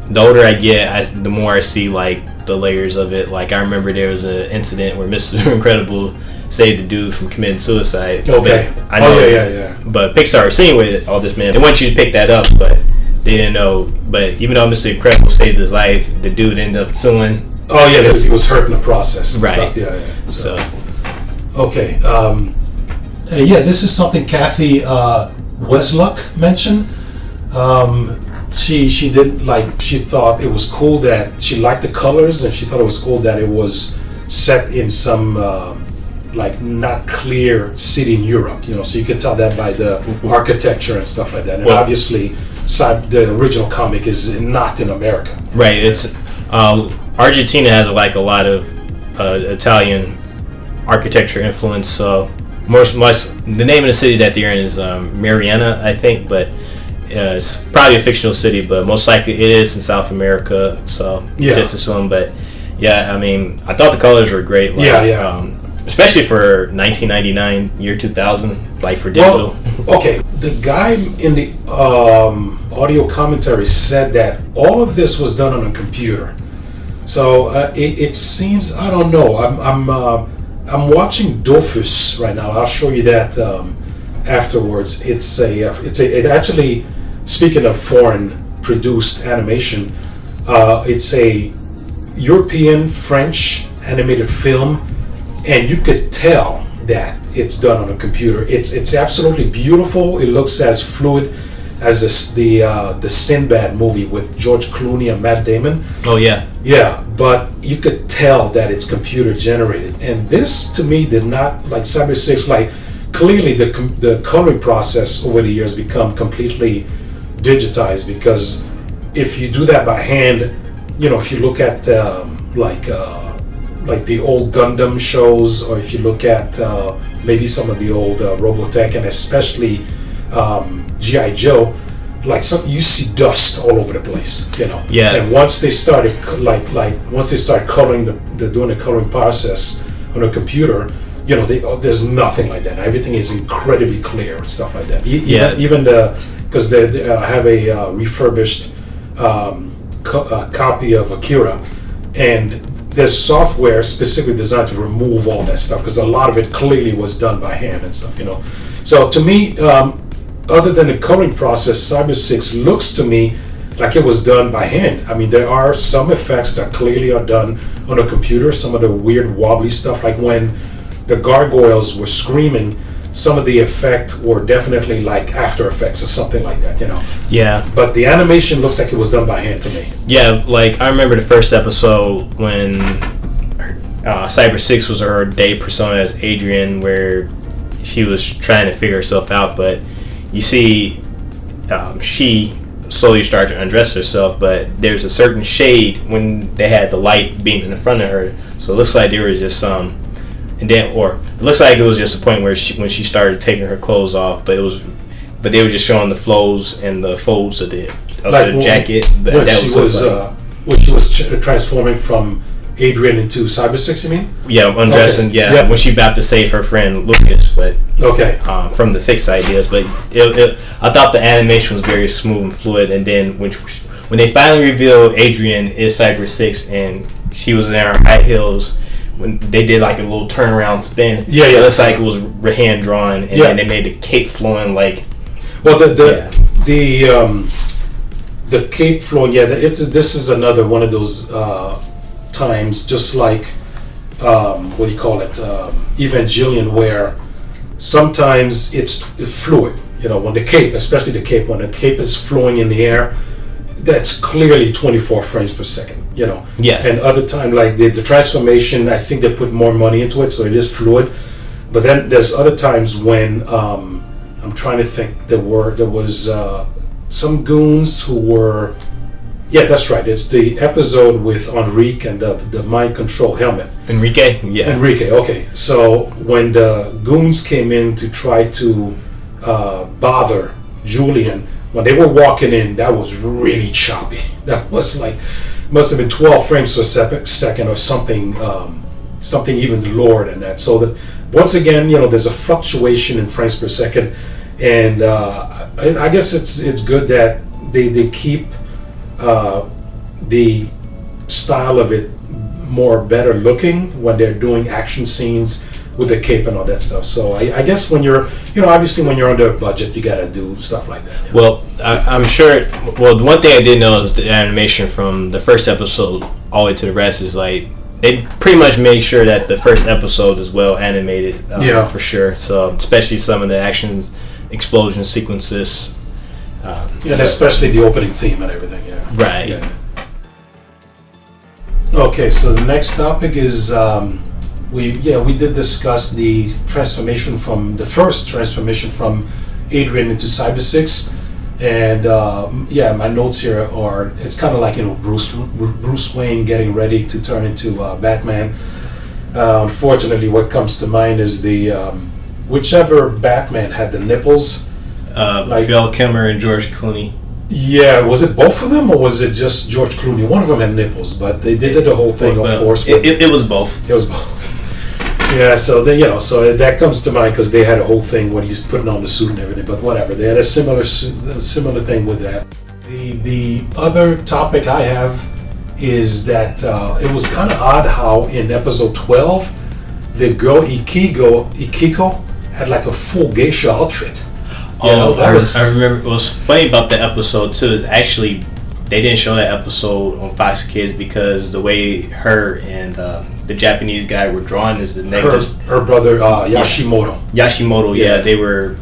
the older I get, the more I see like the layers of it. Like, I remember there was an incident where Mr. Incredible saved the dude from committing suicide. Okay. But I know, yeah. But Pixar is seeing with all this, man. They want you to pick that up, but they didn't know. But even though Mr. Incredible saved his life, the dude ended up suing. Oh yeah, because he was hurt in the process. And right. Stuff. Yeah. So. Okay. This is something Kathy Wesluck mentioned. She did she thought it was cool that she liked the colors, and she thought it was cool that it was set in some not clear city in Europe. So you can tell that by the architecture and stuff like that. And obviously, the original comic is not in America. Right. It's Argentina has a lot of Italian architecture influence. So the name of the city that they're in is Mariana, I think, but it's probably a fictional city, but most likely it is in South America. So just assume. But yeah, I mean, I thought the colors were great. Especially for 1999, year 2000, like for digital. Well, okay, the guy in the audio commentary said that all of this was done on a computer. So it seems, I don't know. I'm watching Dofus right now. I'll show you that afterwards. It actually, speaking of foreign produced animation, it's a European French animated film, and you could tell that it's done on a computer. It's absolutely beautiful. It looks as fluid as the Sinbad movie with George Clooney and Matt Damon. Oh yeah. Yeah, but you could tell that it's computer generated, and this to me did not, like Cybersix, clearly the coloring process over the years become completely digitized, because if you do that by hand, if you look at like the old Gundam shows, or if you look at maybe some of the old Robotech, and especially G.I. Joe, like some you see dust all over the place, you know. Yeah. And once they started once they start coloring the doing the coloring process on a computer, you know, there's nothing like that. Everything is incredibly clear and stuff like that. Even because they have a refurbished copy of Akira, and there's software specifically designed to remove all that stuff because a lot of it clearly was done by hand and stuff, you know. So to me, other than the coloring process, Cybersix looks to me like it was done by hand. I mean, there are some effects that clearly are done on a computer. Some of the weird wobbly stuff, like when the gargoyles were screaming, some of the effect were definitely like After Effects or something like that, you know. Yeah. But the animation looks like it was done by hand to me. Yeah, like I remember the first episode when Cybersix was her day persona as Adrian, where she was trying to figure herself out, but you see she slowly started to undress herself, but there's a certain shade when they had the light beaming in front of her, so it looks like there was just some, and then, or it looks like it was just a point where when she started taking her clothes off, but they were just showing the flows and the folds of the jacket. But when that she was transforming from Adrian into Cybersix, you mean? Yeah, undressing. Okay. Yeah, when she about to save her friend Lucas, but from the fixed ideas. But I thought the animation was very smooth and fluid. And then when they finally revealed Adrian is Cybersix and she was in her high heels, when they did like a little turnaround spin, it looks like it was hand drawn, and then they made the cape flowing like. Well, the cape flowing. Yeah, this is another one of those. Times, just like what do you call it, Evangelion, where sometimes it's fluid, you know, when the cape, especially the cape, when the cape is flowing in the air, that's clearly 24 frames per second, you know. And other time, like the transformation, I think they put more money into it, so it is fluid. But then there's other times when I'm trying to think, there was some goons who were. Yeah, that's right. It's the episode with Enrique and the mind control helmet. Enrique? Yeah. Enrique, okay. So when the goons came in to try to bother Julian, when they were walking in, that was really choppy. That was like, must have been 12 frames per second or something, something even lower than that. So that once again, you know, there's a fluctuation in frames per second. And I guess it's good that they keep the style of it better looking when they're doing action scenes with the cape and all that stuff. So I guess when you're, you know, obviously when you're under a budget, you gotta do stuff like that. Well, I'm sure. Well, the one thing I did know is the animation from the first episode all the way to the rest is like they pretty much made sure that the first episode is well animated. For sure. So especially some of the actions, explosion sequences. And especially the opening theme and everything. Right. Yeah. Okay, so the next topic is we did discuss the first transformation from Adrian into Cybersix, and my notes here are, it's kind of like, you know, Bruce Wayne getting ready to turn into Batman. Unfortunately, what comes to mind is the whichever Batman had the nipples, like Val Kilmer and George Clooney. Yeah, was it both of them or was it just George Clooney? One of them had nipples, but they did the whole thing, of course. It was both. It was both. Yeah, so they, you know, so that comes to mind because they had a whole thing when he's putting on the suit and everything. But whatever, they had a similar thing with that. The other topic I have is that it was kind of odd how in episode 12 the girl Ikiko had like a full geisha outfit. I remember. What's funny about the episode too is actually they didn't show that episode on Fox Kids because the way her and the Japanese guy were drawn is the negative. Her brother Yashimoto. Yeah, they were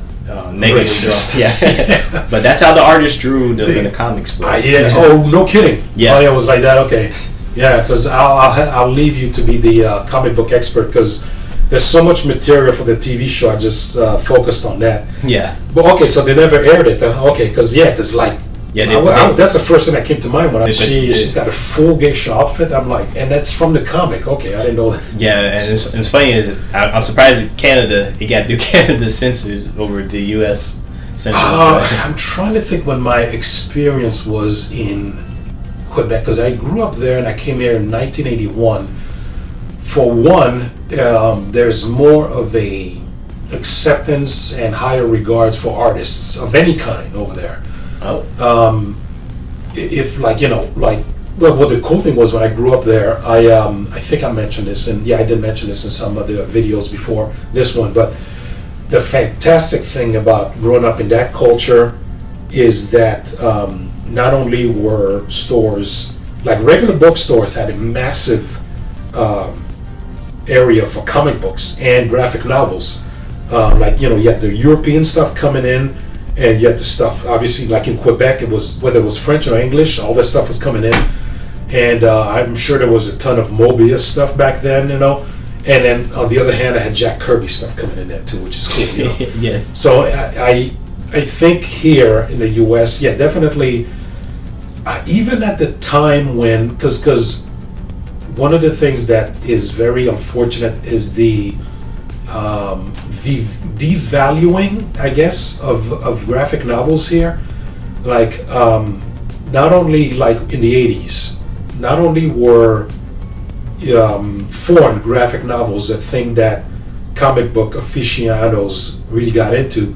negative. Yeah, but that's how the artist drew in the comics. Oh, no kidding. Yeah, it was like that. Okay, yeah, because I'll leave you to be the comic book expert because there's so much material for the TV show. I just focused on that. Yeah. But okay, so they never aired it. Okay, because like. Yeah, that's the first thing that came to mind when she's got a full geisha outfit. I'm like, and that's from the comic. Okay, I didn't know that. Yeah, and it's funny is I'm surprised that Canada, you got to do Canada censors over the U.S. I'm trying to think when my experience was in Quebec, because I grew up there and I came here in 1981. For one, there's more of a acceptance and higher regards for artists of any kind over there. If well, the cool thing was when I grew up there, I think I mentioned this, and I did mention this in some of the videos before this one, but the fantastic thing about growing up in that culture is that not only were stores, like regular bookstores had a massive area for comic books and graphic novels. You had the European stuff coming in, and you had the stuff, obviously, like in Quebec, it was, whether it was French or English, all that stuff was coming in. And I'm sure there was a ton of Mobius stuff back then, And then on the other hand, I had Jack Kirby stuff coming in there too, which is cool, Yeah. So I think here in the U.S., definitely, even at the time when, because one of the things that is very unfortunate is the devaluing, I guess, of graphic novels here. Like, not only like in the 80s, not only were foreign graphic novels a thing that comic book aficionados really got into,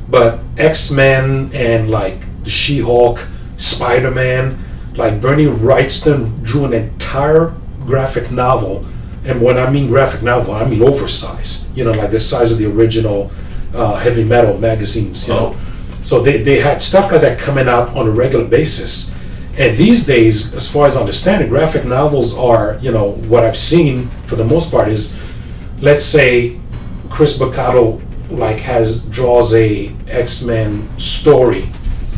but X-Men and like the She-Hulk, Spider-Man, like Bernie Wrightson drew an entire graphic novel, and when I mean graphic novel, I mean oversized, like the size of the original heavy metal magazines, So they had stuff like that coming out on a regular basis. And these days, as far as I understand it, graphic novels are, what I've seen for the most part is, let's say Chris Boccato draws a X-Men story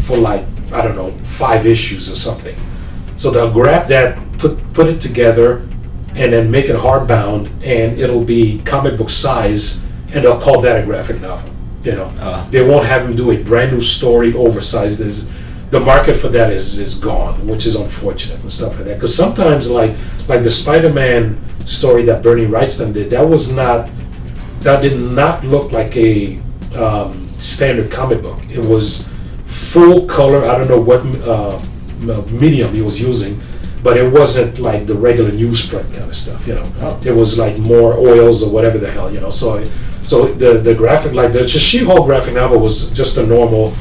for 5 issues or something. So they'll grab that, put it together, and then make it hardbound, and it'll be comic book size, and they'll call that a graphic novel. They won't have him do a brand new story oversized. The market for that is gone, which is unfortunate and stuff like that. Because sometimes, like the Spider-Man story that Bernie Wrightson did, that did not look like a standard comic book. It was full color. I don't know what medium he was using, but it wasn't like the regular newsprint kind of stuff. It was like more oils or whatever the hell. So the graphic, like the She-Hulk graphic novel, was just a normal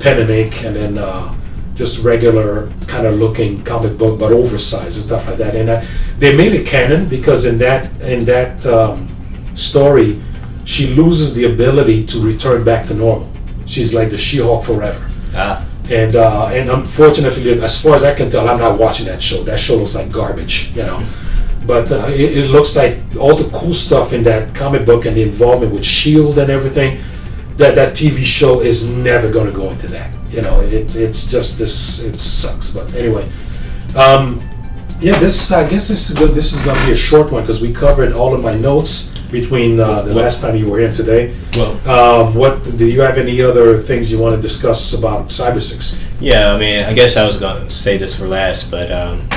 pen and ink, and then just regular kind of looking comic book, but oversized and stuff like that. And they made it canon because in that story, she loses the ability to return back to normal. She's like the She-Hulk forever. And unfortunately, as far as I can tell, I'm not watching that show. That show looks like garbage, But it looks like all the cool stuff in that comic book and the involvement with S.H.I.E.L.D. and everything, that TV show is never going to go into that. It's just this. It sucks. But anyway, I guess this is good. This is going to be a short one because we covered all of my notes between the last time you were here today. Well, what do you have any other things you want to discuss about Cybersix? Yeah, I mean, I guess I was going to say this for last, but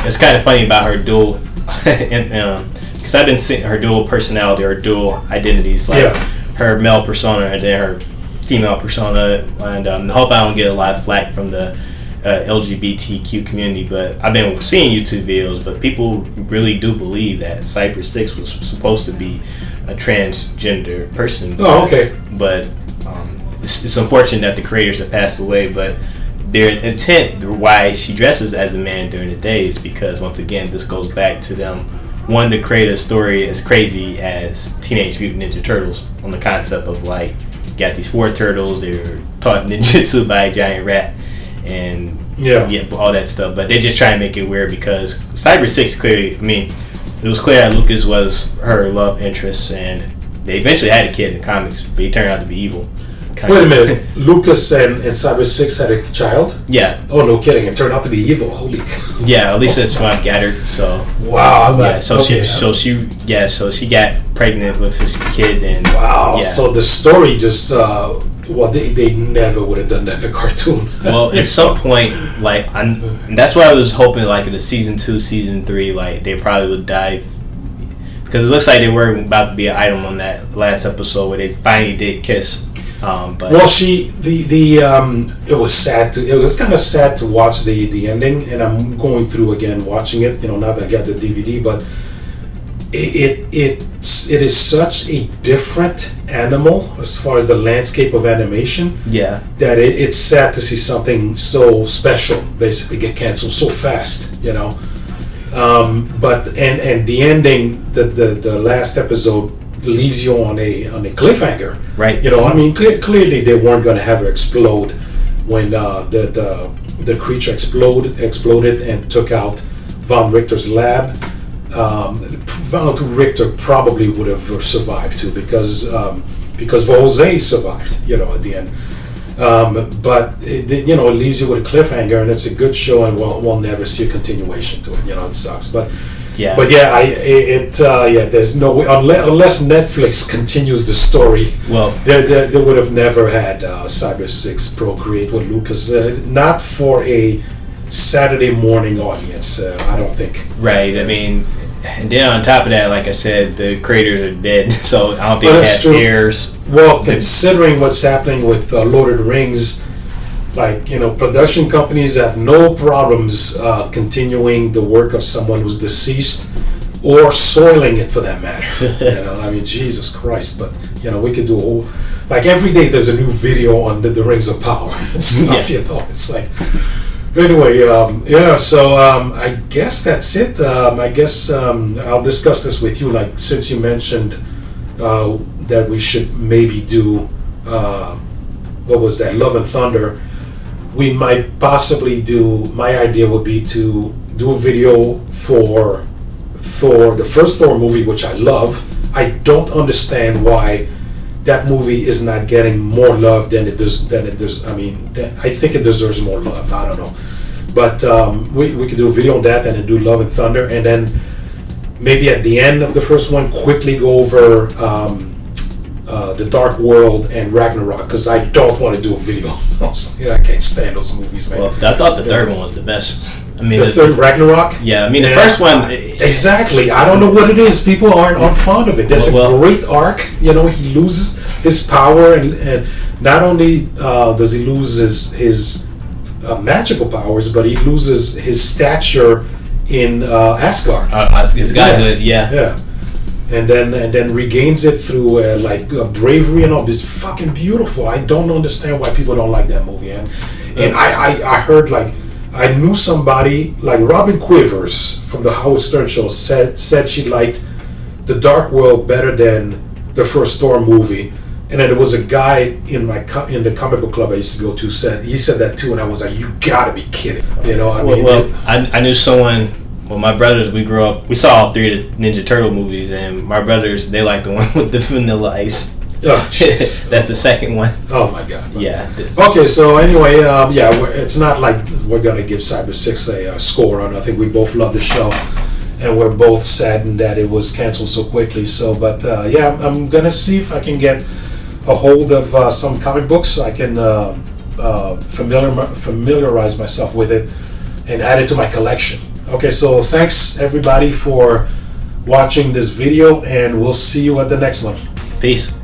it's kind of funny about her dual, because I've been seeing her dual personality or dual identities, her male persona and then her female persona, and I hope I don't get a lot of flack from the LGBTQ community, but I've been seeing YouTube videos, but people really do believe that Cybersix was supposed to be a transgender person. Oh, okay. But it's unfortunate that the creators have passed away, but their intent, why she dresses as a man during the day, is because, once again, this goes back to them wanting to create a story as crazy as Teenage Mutant Ninja Turtles, on the concept of you got these 4 turtles, they were taught ninjutsu by a giant rat, and all that stuff. But they just try to make it weird because Cybersix clearly, it was clear that Lucas was her love interest, and they eventually had a kid in the comics, but he turned out to be evil. Wait a minute, Lucas and Cybersix had a child? Yeah. Oh, no kidding, it turned out to be evil, holy cow. Yeah, at least that's what I've gathered, so. Wow. So she got pregnant with his kid, and. Wow, so the story just, they never would have done that in a cartoon. Well, at some point, and that's why I was hoping, in the season 2, season 3, they probably would dive, because it looks like they were about to be an item on that last episode where they finally did kiss. But well, it was sad it was kind of sad to watch the ending, and I'm going through again watching it. Now that I got the DVD, but it is such a different animal as far as the landscape of animation. Yeah. That it's sad to see something so special basically get canceled so fast. But the ending, the last episode leaves you on a cliffhanger. Right. Clearly they weren't going to have her explode when the creature exploded and took out Von Richter's lab. Von Richter probably would have survived too because Jose survived. At the end. But it leaves you with a cliffhanger, and it's a good show, and we'll never see a continuation to it. It sucks, but yeah. But there's no way unless Netflix continues the story. Well, they would have never had Cybersix procreate with Lucas, not for a Saturday morning audience. I don't think. Right. I mean, and then on top of that, like I said, the creators are dead, so I don't think they have heirs. Well, considering what's happening with Lord of the Rings, production companies have no problems continuing the work of someone who's deceased or soiling it for that matter. Jesus Christ! But we could do a whole every day. There's a new video on the Rings of Power and stuff. Yeah. It's like. Anyway, so I guess that's it. I guess I'll discuss this with you, since you mentioned that we should maybe do, what was that, Love and Thunder. We might possibly my idea would be to do a video for Thor, the first Thor movie, which I love. I don't understand why that movie is not getting more love than it does. I think it deserves more love. I don't know, but we could do a video on that and then do Love and Thunder, and then maybe at the end of the first one, quickly go over The Dark World and Ragnarok, because I don't want to do a video on those. I can't stand those movies, man. Well, I thought the third one was the best. The third Ragnarok? Yeah, the first one... Exactly. I don't know what it is. People aren't fond of it. There's a great arc. He loses his power, and not only does he lose his magical powers, but he loses his stature in Asgard. His godhood, yeah. And then regains it through bravery and all. It's fucking beautiful. I don't understand why people don't like that movie. And I heard I knew somebody like Robin Quivers from the Howard Stern show said she liked The Dark World better than the first Thor movie. And then there was a guy in the comic book club I used to go to said that too, and I was like, you gotta be kidding. I knew someone. Well, my brothers, we grew up. We saw all three of the Ninja Turtle movies, and my brothers, they like the one with the Vanilla Ice. Oh, that's the second one. Oh my God. Yeah. Okay, so anyway, it's not like we're gonna give Cybersix a score or nothing. We both love the show, and we're both saddened that it was canceled so quickly. So, but I'm gonna see if I can get a hold of some comic books so I can familiarize myself with it and add it to my collection. Okay, so thanks everybody for watching this video, and we'll see you at the next one. Peace.